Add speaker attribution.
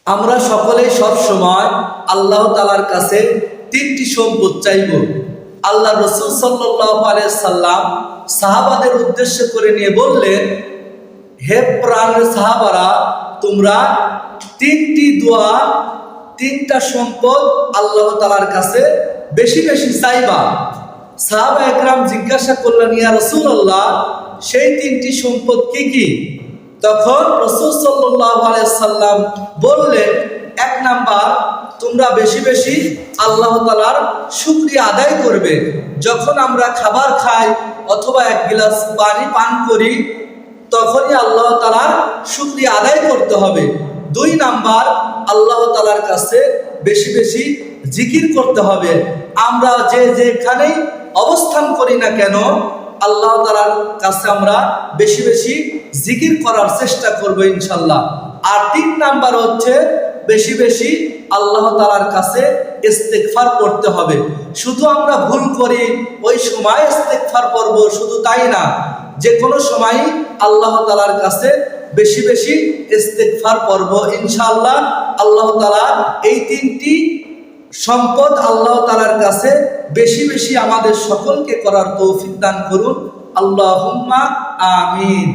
Speaker 1: আমরা সকলেই সব সময় আল্লাহ তাআলার কাছে তিনটি সম্পদ চাইব। আল্লাহ রাসূল সাল্লাল্লাহু আলাইহি সাল্লাম সাহাবাদের উদ্দেশ্য করে নিয়ে বললেন, হে প্রাণের সাহাবারা, তোমরা তিনটি দোয়া, তিনটা সম্পদ আল্লাহ তাআলার কাছে বেশি বেশি চাইবা। সাহাবা একরাম জিজ্ঞাসা করলেন, ইয়া রাসূলুল্লাহ, সেই তিনটি সম্পদ কি কি? তখন রাসূল সাল্লাল্লাহু আলাইহি সাল্লাম বললেন, এক নাম্বার, তোমরা বেশি বেশি আল্লাহ তাআলার শুকরিয়া আদায় করবে। যখন আমরা খাবার খাই অথবা এক গ্লাস পানি পান করি, তখনই আল্লাহ তাআলার শুকরিয়া আদায় করতে হবে। দুই নাম্বার, আল্লাহ তাআলার কাছে বেশি বেশি জিকির করতে হবে। আমরা যেখানেই অবস্থান করি না কেন, আল্লাহ তাআলার কাছে আমরা বেশি বেশি জিকির করার চেষ্টা করব ইনশাআল্লাহ। আর তিন নাম্বার হচ্ছে বেশি বেশি আল্লাহ তাআলার কাছে ইস্তেগফার করতে হবে। শুধু আমরা ভুল করি ওই সময় ইস্তেগফার করব শুধু তাই না, যে কোনো সময় আল্লাহ তাআলার কাছে বেশি বেশি ইস্তেগফার করব ইনশাআল্লাহ। আল্লাহ তাআলা এই তিনটি সম্পদ আল্লাহ তাআলার কাছে বেশি বেশি আমাদের সকলকে করার তৌফিক দান করুন। আল্লাহুম্মা আমিন।